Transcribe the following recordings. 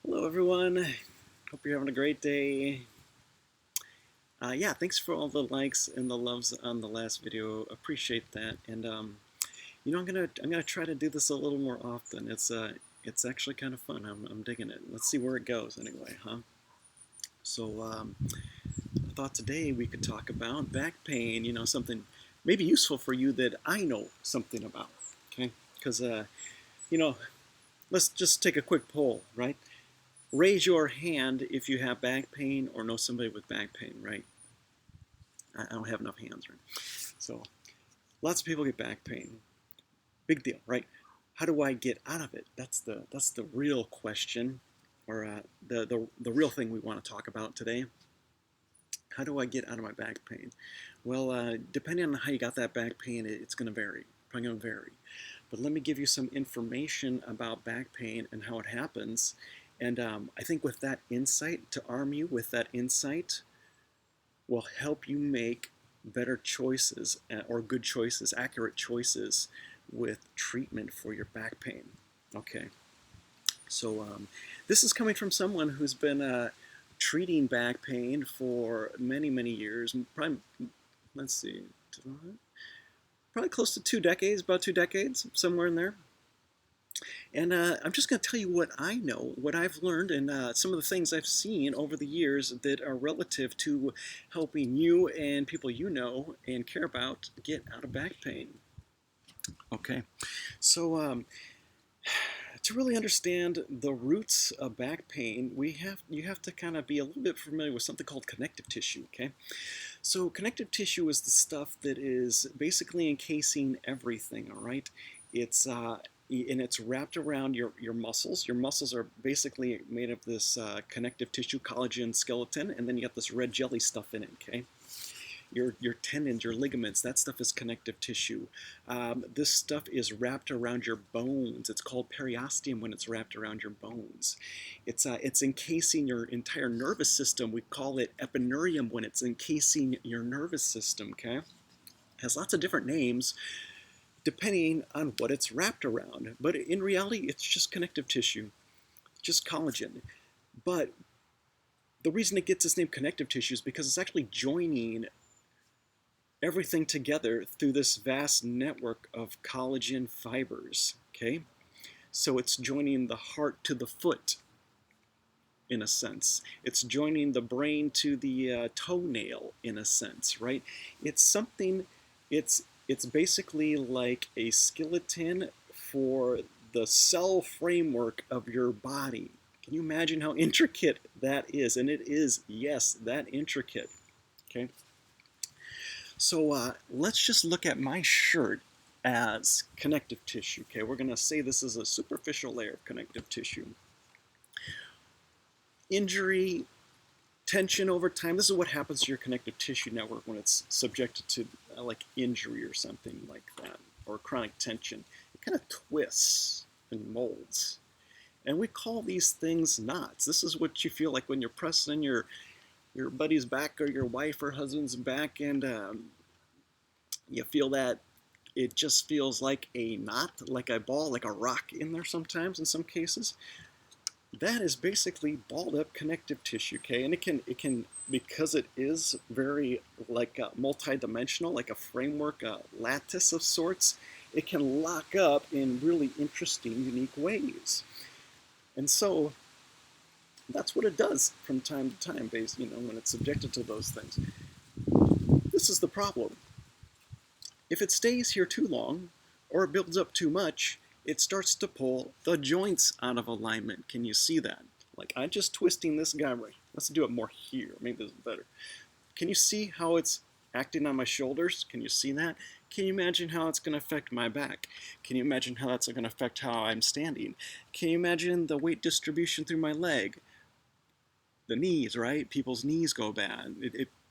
Hello, everyone. Hope you're having a great day. Yeah, thanks for all the likes and the loves on the last video. Appreciate that. And I'm gonna try to do this a little more often. It's actually kind of fun. I'm digging it. Let's see where it goes anyway, huh? So I thought today we could talk about back pain. Something maybe useful for you that I know something about. Okay, because you know, let's just take a quick poll, right? Raise your hand if you have back pain or know somebody with back pain, right? I don't have enough hands, right? So lots of people get back pain. Big deal, right? How do I get out of it? That's the real question, or the real thing we want to talk about today. How do I get out of my back pain? Well, depending on how you got that back pain, it's going to vary. Probably going to vary. But let me give you some information about back pain and how it happens. And I think with that insight, to arm you with that insight, will help you make better choices or good choices, accurate choices with treatment for your back pain. Okay, so this is coming from someone who's been treating back pain for many, many years. Probably, let's see, probably close to 2 decades, about 2 decades, somewhere in there. And I'm just going to tell you what I know, what I've learned, and some of the things I've seen over the years that are relative to helping you and people you know and care about get out of back pain. Okay, so to really understand the roots of back pain, you have to kind of be a little bit familiar with something called connective tissue. Okay, so connective tissue is the stuff that is basically encasing everything. All right, it's and it's wrapped around your muscles. Your muscles are basically made of this connective tissue, collagen skeleton, and then you got this red jelly stuff in it. Okay, your tendons, your ligaments, that stuff is connective tissue. This stuff is wrapped around your bones. It's called periosteum when it's wrapped around your bones. It's encasing your entire nervous system. We call it epineurium when it's encasing your nervous system. Okay, it has lots of different names depending on what it's wrapped around. But in reality, it's just connective tissue, just collagen. But the reason it gets its name connective tissue is because it's actually joining everything together through this vast network of collagen fibers. Okay, so it's joining the heart to the foot, in a sense. It's joining the brain to the toenail, in a sense, right? It's something. It's basically like a skeleton for the cell framework of your body. Can you imagine how intricate that is? And it is, yes, that intricate. Okay. So let's just look at my shirt as connective tissue. Okay, we're going to say this is a superficial layer of connective tissue. Injury, tension over time. This is what happens to your connective tissue network when it's subjected to like injury or something like that, or chronic tension. It kind of twists and molds. And we call these things knots. This is what you feel like when you're pressing your buddy's back or your wife or husband's back, and you feel that it just feels like a knot, like a ball, like a rock in there sometimes in some cases. That is basically balled up connective tissue, okay? And it can because it is very like multi-dimensional, like a framework, a lattice of sorts, it can lock up in really interesting, unique ways. And so that's what it does from time to time, based, when it's subjected to those things. This is the problem. If it stays here too long, or it builds up too much, it starts to pull the joints out of alignment. Can you see that? Like, I'm just twisting this guy right. Let's do it more here. Maybe this is better. Can you see how it's acting on my shoulders? Can you see that? Can you imagine how it's going to affect my back? Can you imagine how that's going to affect how I'm standing? Can you imagine the weight distribution through my leg? The knees, right? People's knees go bad.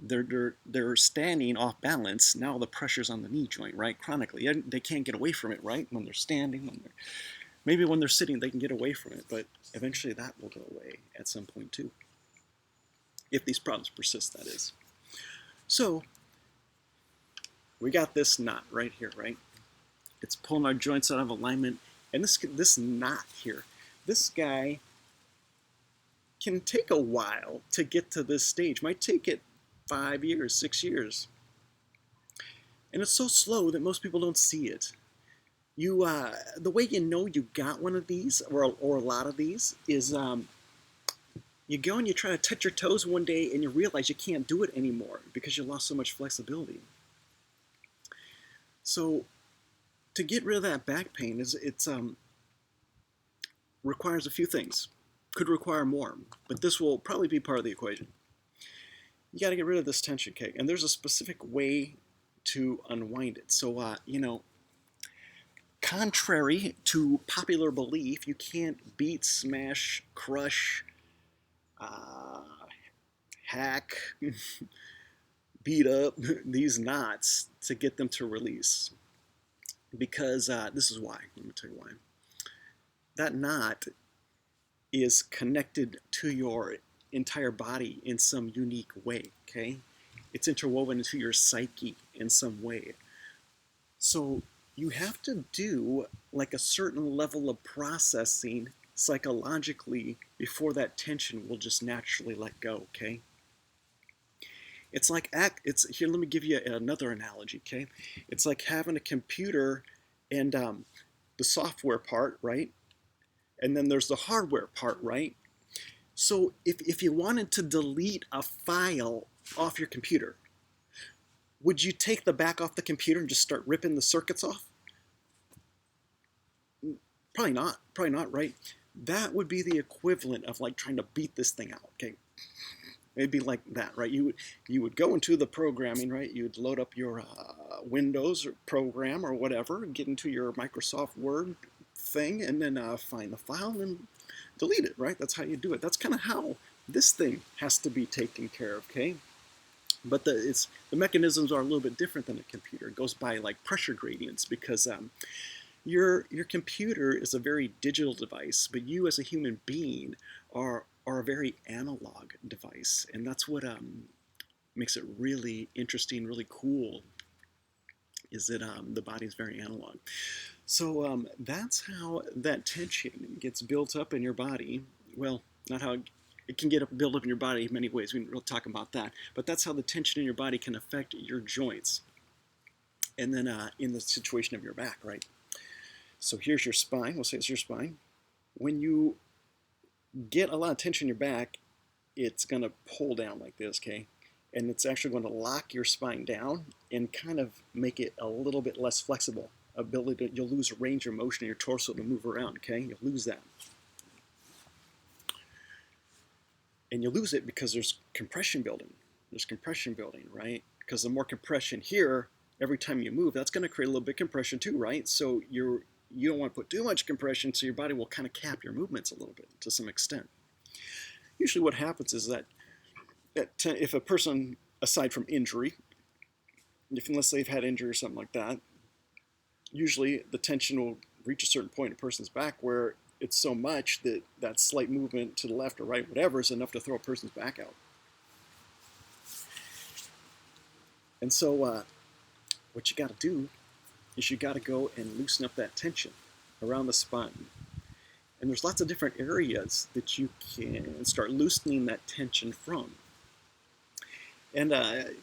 They're standing off balance. Now the pressure's on the knee joint, right? Chronically, they can't get away from it, right? When they're standing, maybe when they're sitting, they can get away from it, but eventually that will go away at some point too, if these problems persist, that is. So we got this knot right here, right? It's pulling our joints out of alignment, and this knot here, this guy can take a while to get to this stage. Might take it 5 years, 6 years. And it's so slow that most people don't see it. The way you know you got one of these, or a lot of these, is you go and you try to touch your toes one day and you realize you can't do it anymore because you lost so much flexibility. So to get rid of that back pain, requires a few things. Could require more, but this will probably be part of the equation. You got to get rid of this tension, okay? And there's a specific way to unwind it. So, contrary to popular belief, you can't beat, smash, crush, hack, beat up these knots to get them to release. Because this is why. Let me tell you why. That knot is connected to your entire body in some unique way, okay? It's interwoven into your psyche in some way. So you have to do like a certain level of processing psychologically before that tension will just naturally let go, okay? It's like, here, let me give you another analogy, okay? It's like having a computer and the software part, right? And then there's the hardware part, right? So if you wanted to delete a file off your computer, would you take the back off the computer and just start ripping the circuits off? Probably not, right? That would be the equivalent of like trying to beat this thing out, okay? It'd be like that, right? You would go into the programming, right? You'd load up your Windows or program or whatever, get into your Microsoft Word thing, and then find the file and delete it, right? That's how you do it. That's kind of how this thing has to be taken care of, okay? But the mechanisms are a little bit different than a computer. It goes by like pressure gradients because your computer is a very digital device, but you as a human being are a very analog device, and that's what makes it really interesting, really cool, is that the body is very analog. So that's how that tension gets built up in your body. Well, not how it can get built up in your body in many ways. We'll talk about that. But that's how the tension in your body can affect your joints. And then in the situation of your back, right? So here's your spine. We'll say it's your spine. When you get a lot of tension in your back, it's going to pull down like this, okay? And it's actually going to lock your spine down and kind of make it a little bit less flexible. You'll lose a range of motion in your torso to move around, okay? You'll lose that. And you lose it because there's compression building. There's compression building, right? Because the more compression here, every time you move, that's going to create a little bit of compression too, right? So you don't want to put too much compression, so your body will kind of cap your movements a little bit to some extent. Usually what happens is that if a person, aside from injury, unless they've had injury or something like that, usually the tension will reach a certain point in a person's back where it's so much that that slight movement to the left or right, whatever, is enough to throw a person's back out. And so what you got to do is you got to go and loosen up that tension around the spine. And there's lots of different areas that you can start loosening that tension from. And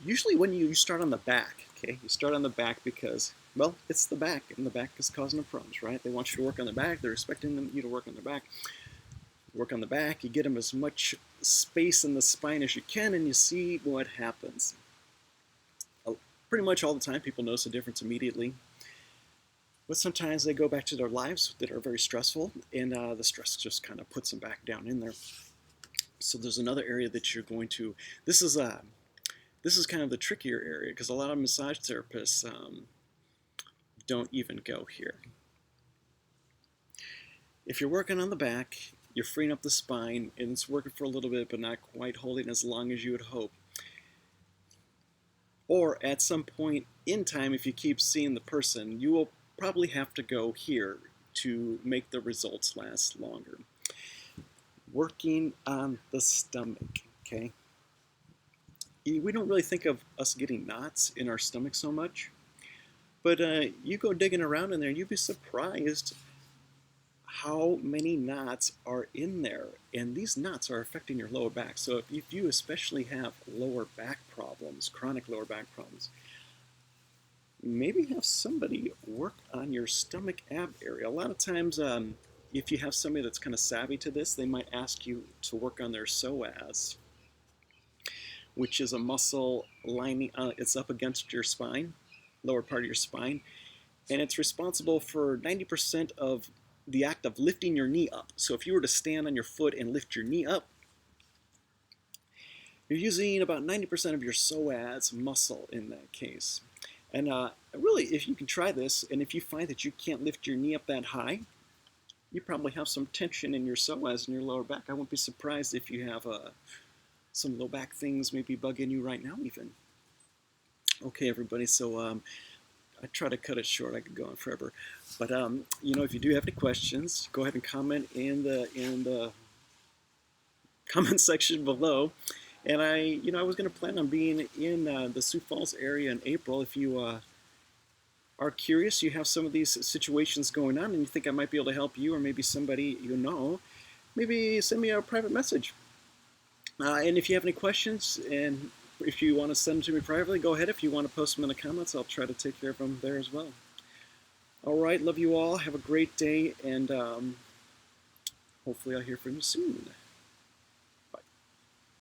usually when you start on the back, okay, you start on the back because, well, it's the back, and the back is causing them problems, right? They want you to work on the back. They're expecting you to work on their back. Work on the back. You get them as much space in the spine as you can, and you see what happens. Pretty much all the time, people notice a difference immediately. But sometimes they go back to their lives that are very stressful, and the stress just kind of puts them back down in there. So there's another area that you're going to. This is kind of the trickier area because a lot of massage therapists don't even go here. If you're working on the back, you're freeing up the spine, and it's working for a little bit, but not quite holding as long as you would hope. Or at some point in time, if you keep seeing the person, you will probably have to go here to make the results last longer. Working on the stomach, okay? We don't really think of us getting knots in our stomach so much, but you go digging around in there and you'd be surprised how many knots are in there, and these knots are affecting your lower back. So if you especially have lower back problems, chronic lower back problems, maybe have somebody work on your stomach ab area. A lot of times, if you have somebody that's kind of savvy to this, they might ask you to work on their psoas, which is a muscle lining, it's up against your spine, lower part of your spine, and it's responsible for 90% of the act of lifting your knee up. So if you were to stand on your foot and lift your knee up, you're using about 90% of your psoas muscle in that case. And really, if you can try this, and if you find that you can't lift your knee up that high, you probably have some tension in your psoas in your lower back. I won't be surprised if you have some low back things maybe bugging you right now even. Okay, everybody, so I try to cut it short. I could go on forever. But, if you do have any questions, go ahead and comment in the comment section below. And I was going to plan on being in the Sioux Falls area in April. If you are curious, you have some of these situations going on, and you think I might be able to help you or maybe somebody you know, maybe send me a private message. And if you have any questions, and if you want to send them to me privately, go ahead. If you want to post them in the comments, I'll try to take care of them there as well. All right, love you all. Have a great day, and hopefully I'll hear from you soon.